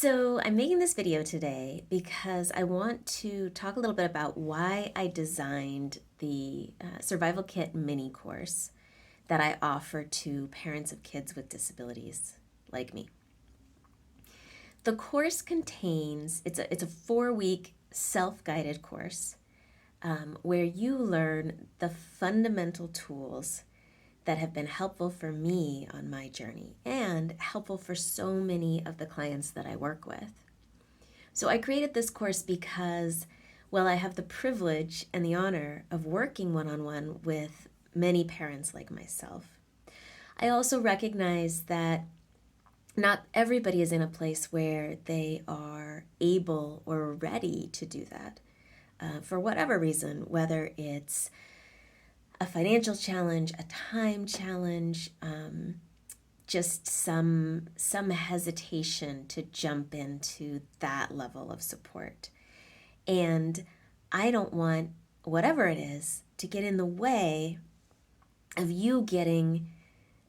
So I'm making this video today because I want to talk a little bit about why I designed the Survival Kit mini course that I offer to parents of kids with disabilities like me. The course contains, it's a 4-week self-guided course where you learn the fundamental tools that have been helpful for me on my journey and helpful for so many of the clients that I work with. So I created this course because, well, I have the privilege and the honor of working one-on-one with many parents like myself. I also recognize that not everybody is in a place where they are able or ready to do that for whatever reason, whether it's a financial challenge, a time challenge, just some hesitation to jump into that level of support. And I don't want whatever it is to get in the way of you getting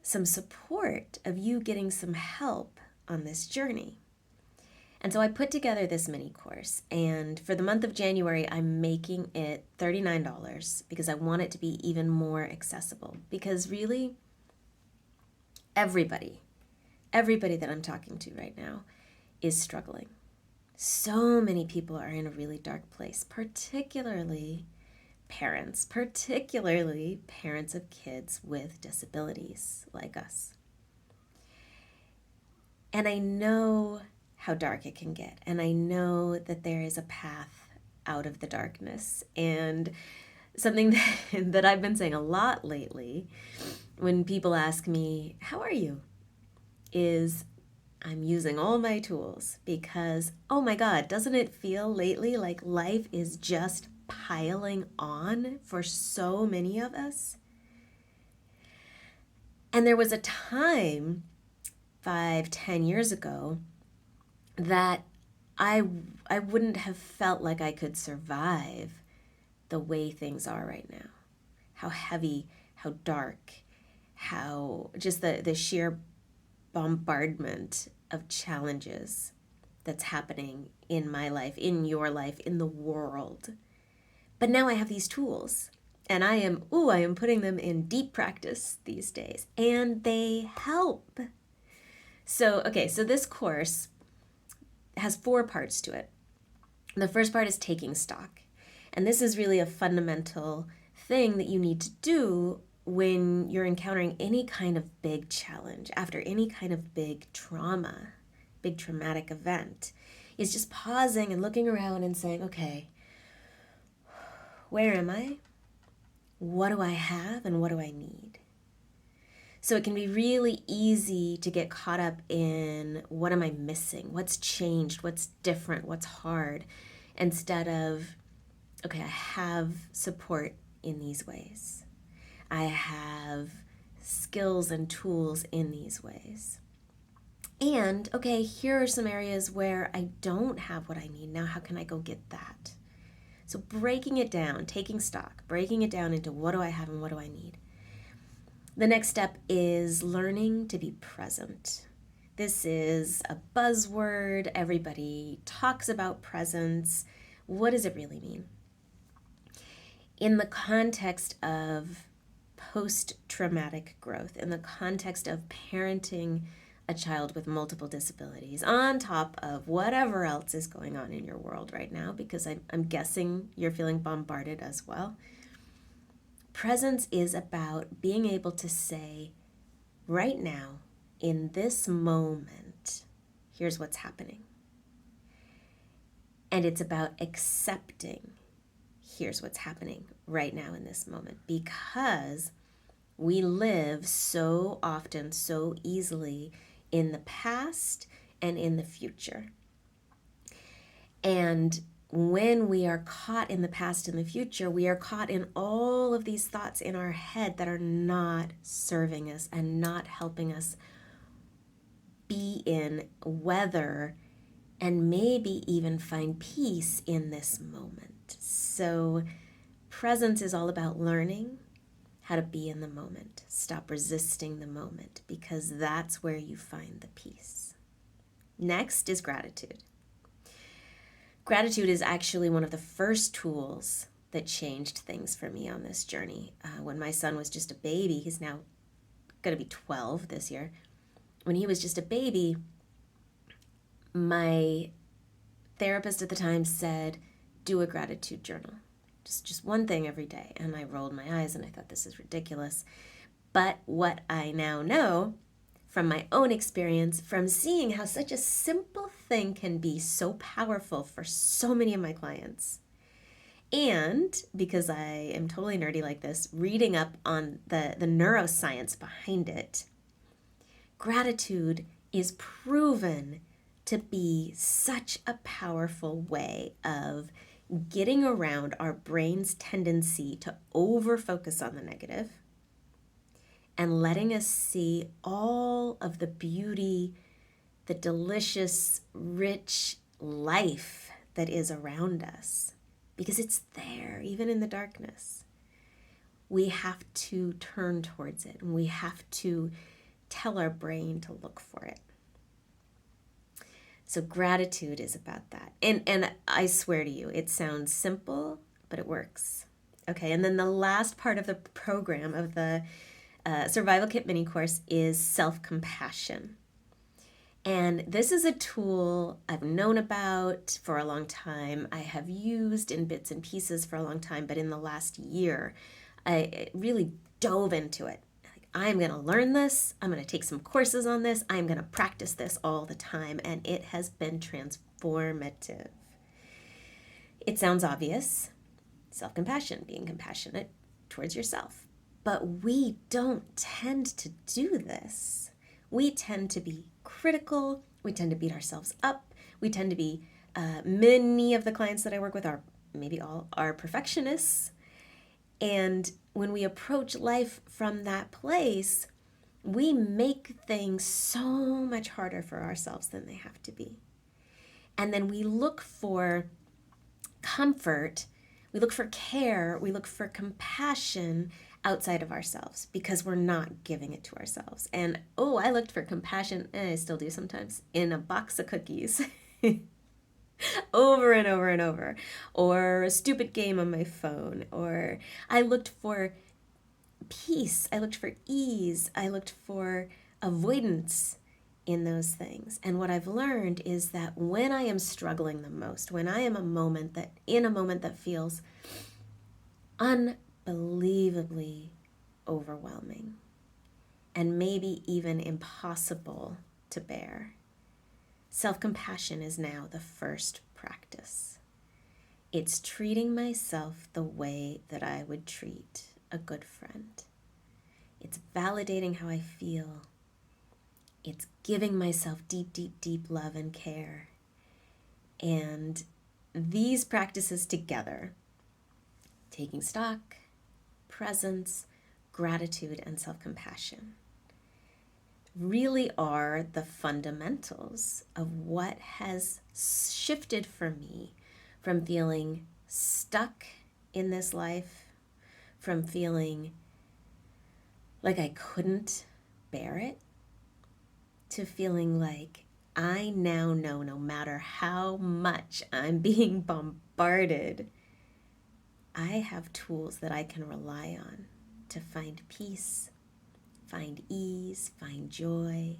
some support, of you getting some help on this journey. And so I put together this mini course, and for the month of January, I'm making it $39 because I want it to be even more accessible. Because really, everybody that I'm talking to right now is struggling. So many people are in a really dark place, particularly parents of kids with disabilities like us. And I know how dark it can get, and I know that there is a path out of the darkness. And something that I've been saying a lot lately when people ask me, "How are you?" is I'm using all my tools because, oh my God, doesn't it feel lately like life is just piling on for so many of us? And there was a time 5-10 years ago that I wouldn't have felt like I could survive the way things are right now. How heavy, how dark, how just the sheer bombardment of challenges that's happening in my life, in your life, in the world. But now I have these tools, and I am putting them in deep practice these days, and they help. So this course has 4 parts to it. The first part is taking stock. And this is really a fundamental thing that you need to do when you're encountering any kind of big challenge, after any kind of big trauma, big traumatic event, is just pausing and looking around and saying, okay, where am I? What do I have and what do I need? So it can be really easy to get caught up in what am I missing? What's changed? What's different? What's hard? Instead of, okay, I have support in these ways. I have skills and tools in these ways. And, okay, here are some areas where I don't have what I need. Now, how can I go get that? So breaking it down, taking stock, breaking it down into what do I have and what do I need. The next step is learning to be present. This is a buzzword. Everybody talks about presence. What does it really mean? In the context of post-traumatic growth, in the context of parenting a child with multiple disabilities, on top of whatever else is going on in your world right now, because I'm guessing you're feeling bombarded as well. Presence is about being able to say, right now, in this moment, here's what's happening. And it's about accepting, here's what's happening right now in this moment, because we live so often, so easily in the past and in the future. And when we are caught in the past and the future, we are caught in all of these thoughts in our head that are not serving us and not helping us be in, weather, and maybe even find peace in this moment. So presence is all about learning how to be in the moment. Stop resisting the moment, because that's where you find the peace. Next is gratitude. Gratitude is actually one of the first tools that changed things for me on this journey. When my son was just a baby, he's now going to be 12 this year. When he was just a baby, my therapist at the time said, do a gratitude journal. Just one thing every day. And I rolled my eyes and I thought, this is ridiculous. But what I now know from my own experience, from seeing how such a simple thing can be so powerful for so many of my clients, and because I am totally nerdy like this, reading up on the neuroscience behind it, gratitude is proven to be such a powerful way of getting around our brain's tendency to over-focus on the negative and letting us see all of the beauty, the delicious, rich life that is around us, because it's there, even in the darkness. We have to turn towards it, and we have to tell our brain to look for it. So gratitude is about that. And I swear to you, it sounds simple, but it works. Okay, and then the last part of the program, of the Survival Kit mini course, is self-compassion. And this is a tool I've known about for a long time. I have used in bits and pieces for a long time, but in the last year, I really dove into it. I'm going to learn this. I'm going to take some courses on this. I'm going to practice this all the time, and it has been transformative. It sounds obvious. Self-compassion, being compassionate towards yourself. But we don't tend to do this. We tend to be critical. We tend to beat ourselves up. We tend to be, many of the clients that I work with are, maybe all, are perfectionists. And when we approach life from that place, we make things so much harder for ourselves than they have to be. And then we look for comfort, we look for care, we look for compassion outside of ourselves because we're not giving it to ourselves. And I looked for compassion, and I still do sometimes, in a box of cookies. Over and over and over, or a stupid game on my phone, or I looked for peace, I looked for ease, I looked for avoidance in those things. And what I've learned is that when I am struggling the most, when I am in a moment that feels unbelievably overwhelming and maybe even impossible to bear, self-compassion is now the first practice. It's treating myself the way that I would treat a good friend. It's validating how I feel. It's giving myself deep, deep, deep love and care. And these practices together, taking stock, presence, gratitude, and self-compassion, really are the fundamentals of what has shifted for me from feeling stuck in this life, from feeling like I couldn't bear it, to feeling like I now know, no matter how much I'm being bombarded, I have tools that I can rely on to find peace, find ease, find joy,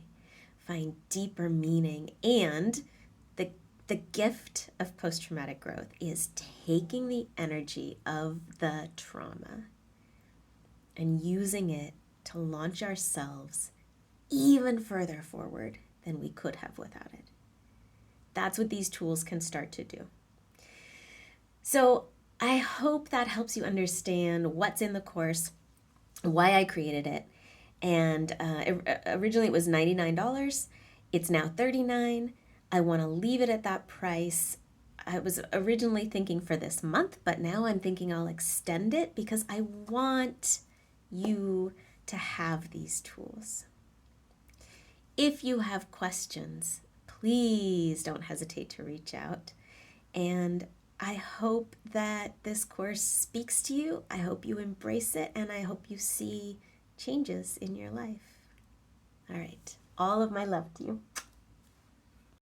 find deeper meaning. And the gift of post-traumatic growth is taking the energy of the trauma and using it to launch ourselves even further forward than we could have without it. That's what these tools can start to do. So I hope that helps you understand what's in the course, why I created it. And originally it was $99. It's now $39. I want to leave it at that price. I was originally thinking for this month, but now I'm thinking I'll extend it because I want you to have these tools. If you have questions, please don't hesitate to reach out. And I hope that this course speaks to you. I hope you embrace it, and I hope you see changes in your life. All right. All of my love to you.